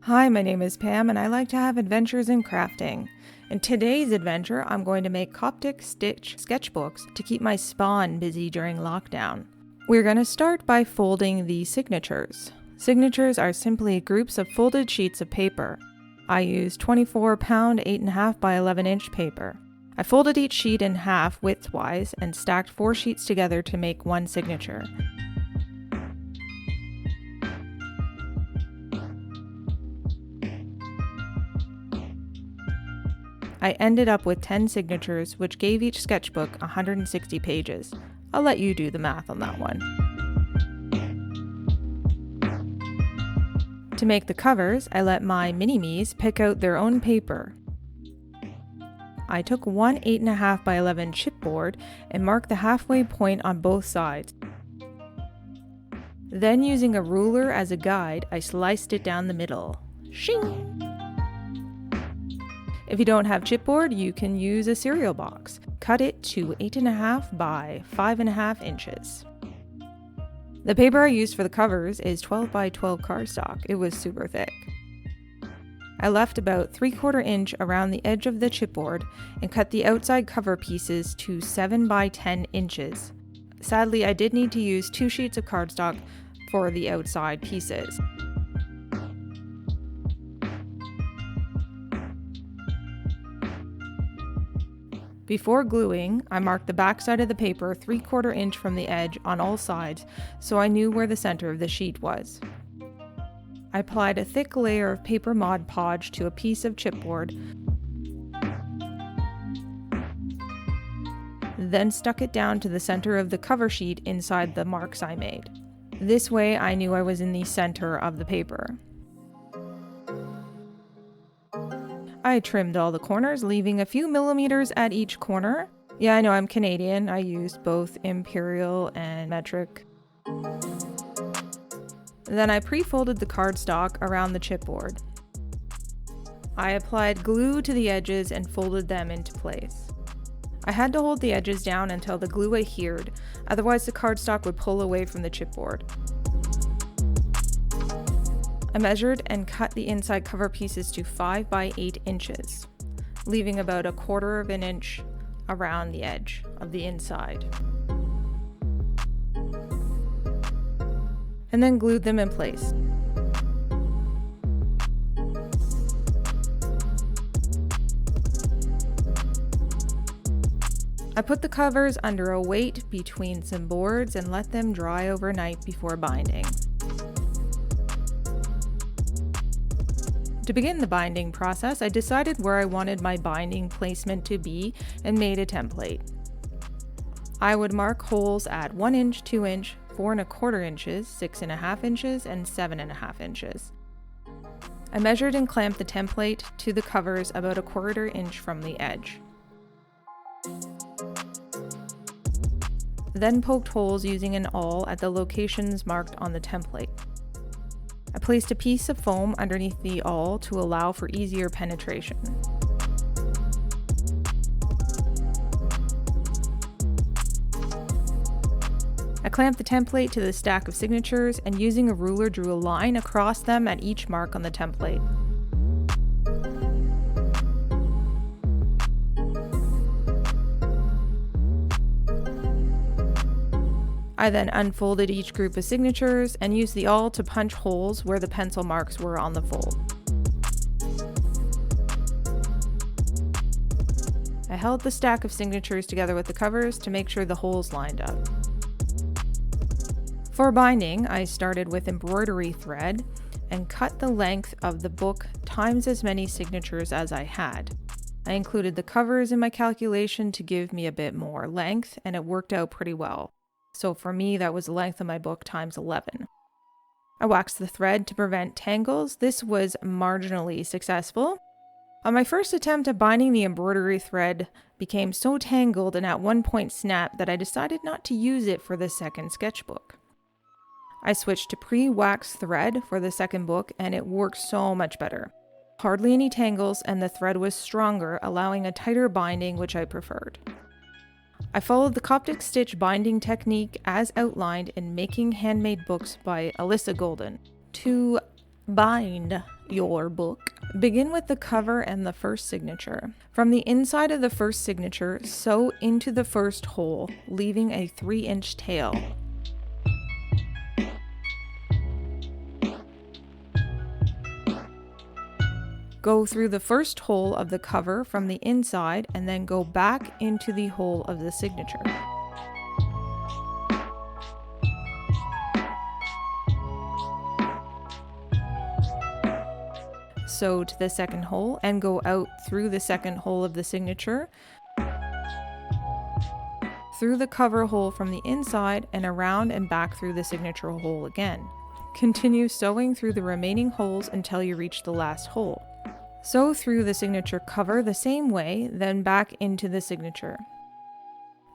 Hi, my name is Pam and I like to have adventures in crafting. In today's adventure, I'm going to make Coptic Stitch Sketchbooks to keep my spawn busy during lockdown. We're going to start by folding the signatures. Signatures are simply groups of folded sheets of paper. I use 24 pound 8.5 by 11 inch paper. I folded each sheet in half widthwise and stacked 4 sheets together to make one signature. I ended up with 10 signatures, which gave each sketchbook 160 pages. I'll let you do the math on that one. To make the covers, I let my mini-me's pick out their own paper. I took one 8.5 by 11 chipboard and marked the halfway point on both sides. Then, using a ruler as a guide, I sliced it down the middle. Shing! If you don't have chipboard, you can use a cereal box. Cut it to 8.5 by 5.5 inches. The paper I used for the covers is 12 by 12 cardstock. It was super thick. I left about 3/4 inch around the edge of the chipboard and cut the outside cover pieces to 7 by 10 inches. Sadly, I did need to use 2 sheets of cardstock for the outside pieces. Before gluing, I marked the back side of the paper 3/4 inch from the edge on all sides so I knew where the center of the sheet was. I applied a thick layer of paper Mod Podge to a piece of chipboard, then stuck it down to the center of the cover sheet inside the marks I made. This way I knew I was in the center of the paper. I trimmed all the corners, leaving a few millimeters at each corner. Yeah, I know I'm Canadian. I used both imperial and metric. Then I pre-folded the cardstock around the chipboard. I applied glue to the edges and folded them into place. I had to hold the edges down until the glue adhered, otherwise the cardstock would pull away from the chipboard. I measured and cut the inside cover pieces to 5 by 8 inches, leaving about 1/4 inch around the edge of the inside. And then glued them in place. I put the covers under a weight between some boards and let them dry overnight before binding. To begin the binding process, I decided where I wanted my binding placement to be and made a template. I would mark holes at 1 inch, 2 inch, 4.25 inches, 6.5 inches, and 7.5 inches. I measured and clamped the template to the covers about 1/4 inch from the edge. Then poked holes using an awl at the locations marked on the template. I placed a piece of foam underneath the awl to allow for easier penetration. I clamped the template to the stack of signatures and using a ruler drew a line across them at each mark on the template. I then unfolded each group of signatures and used the awl to punch holes where the pencil marks were on the fold. I held the stack of signatures together with the covers to make sure the holes lined up. For binding, I started with embroidery thread and cut the length of the book times as many signatures as I had. I included the covers in my calculation to give me a bit more length, and it worked out pretty well. So for me, that was the length of my book times 11. I waxed the thread to prevent tangles. This was marginally successful. On my first attempt at binding, the embroidery thread became so tangled and at one point snapped that I decided not to use it for the second sketchbook. I switched to pre-waxed thread for the second book and it worked so much better. Hardly any tangles and the thread was stronger, allowing a tighter binding, which I preferred. I followed the Coptic Stitch binding technique as outlined in Making Handmade Books by Alyssa Golden. To bind your book. Begin with the cover and the first signature. From the inside of the first signature, sew into the first hole, leaving a 3-inch tail. Go through the first hole of the cover from the inside and then go back into the hole of the signature. Sew to the second hole and go out through the second hole of the signature, through the cover hole from the inside and around and back through the signature hole again. Continue sewing through the remaining holes until you reach the last hole. Sew through the signature cover the same way, then back into the signature.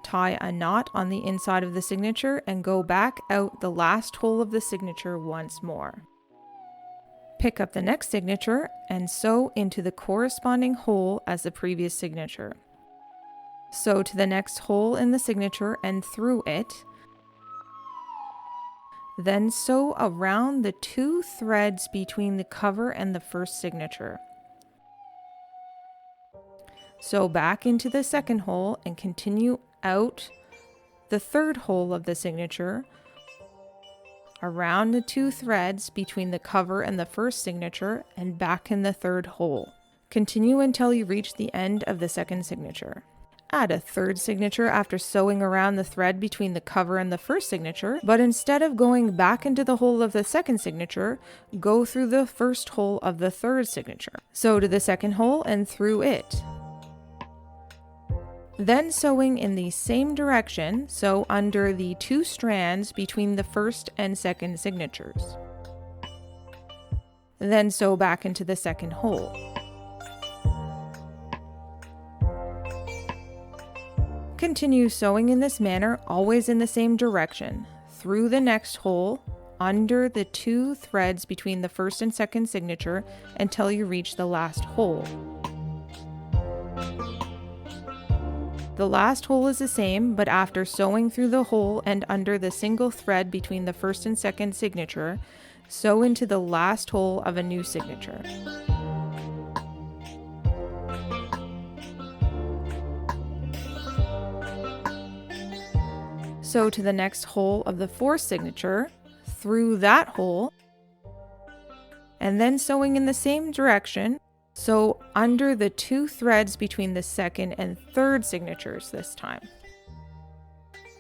Tie a knot on the inside of the signature and go back out the last hole of the signature once more. Pick up the next signature and sew into the corresponding hole as the previous signature. Sew to the next hole in the signature and through it. Then sew around the 2 threads between the cover and the first signature. Sew back into the second hole and continue out the third hole of the signature, around the 2 threads between the cover and the first signature, and back in the third hole. Continue until you reach the end of the second signature. Add a third signature after sewing around the thread between the cover and the first signature, but instead of going back into the hole of the second signature, go through the first hole of the third signature. Sew to the second hole and through it. Then sewing in the same direction, sew under the 2 strands between the first and second signatures. Then sew back into the second hole. Continue sewing in this manner, always in the same direction, through the next hole, under the 2 threads between the first and second signature until you reach the last hole. The last hole is the same, but after sewing through the hole and under the single thread between the first and second signature, sew into the last hole of a new signature. Sew to the next hole of the fourth signature, through that hole, and then sewing in the same direction, sew under the 2 threads between the second and third signatures this time.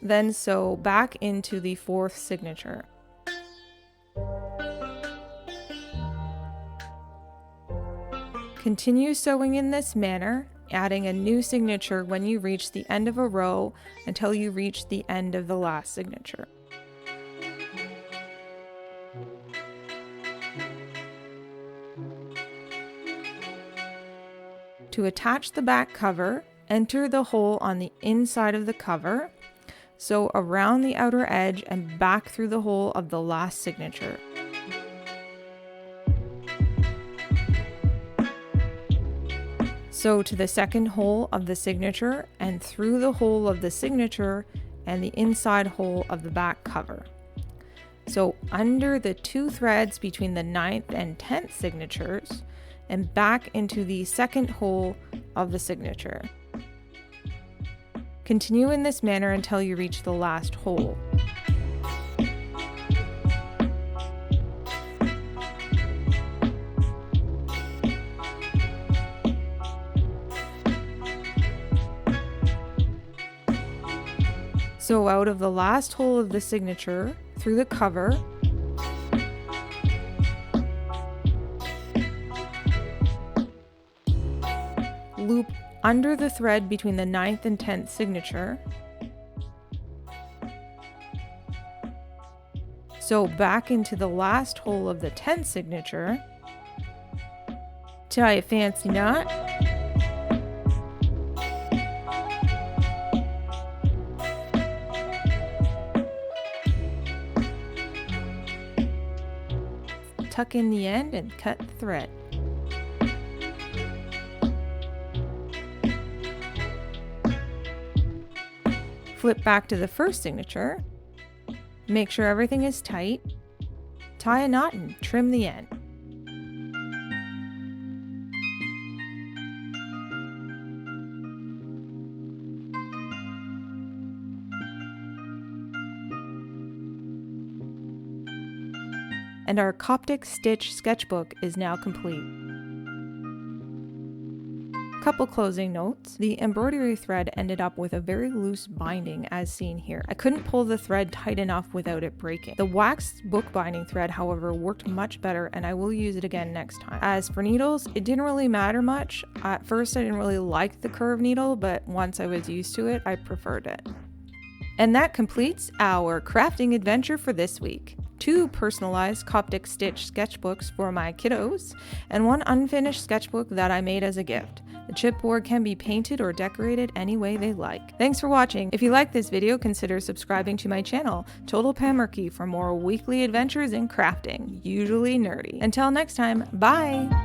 Then sew back into the fourth signature. Continue sewing in this manner, adding a new signature when you reach the end of a row until you reach the end of the last signature. To attach the back cover, enter the hole on the inside of the cover, sew around the outer edge and back through the hole of the last signature. Sew to the second hole of the signature and through the hole of the signature and the inside hole of the back cover. Sew under the 2 threads between the 9th and 10th signatures and back into the second hole of the signature. Continue in this manner until you reach the last hole. Sew out of the last hole of the signature through the cover, loop under the thread between the 9th and 10th signature, sew back into the last hole of the 10th signature, tie a fancy knot, tuck in the end and cut the thread. Flip back to the first signature, make sure everything is tight, tie a knot and trim the end. and our Coptic Stitch Sketchbook is now complete. Couple closing notes. The embroidery thread ended up with a very loose binding as seen here. I couldn't pull the thread tight enough without it breaking. The waxed bookbinding thread, however, worked much better and I will use it again next time. As for needles, it didn't really matter much. At first I didn't really like the curved needle, but once I was used to it, I preferred it. And that completes our crafting adventure for this week. 2 personalized Coptic Stitch sketchbooks for my kiddos, and 1 unfinished sketchbook that I made as a gift. The chipboard can be painted or decorated any way they like. Thanks for watching. If you like this video, consider subscribing to my channel, Total Pamurky, for more weekly adventures in crafting, usually nerdy. Until next time, bye!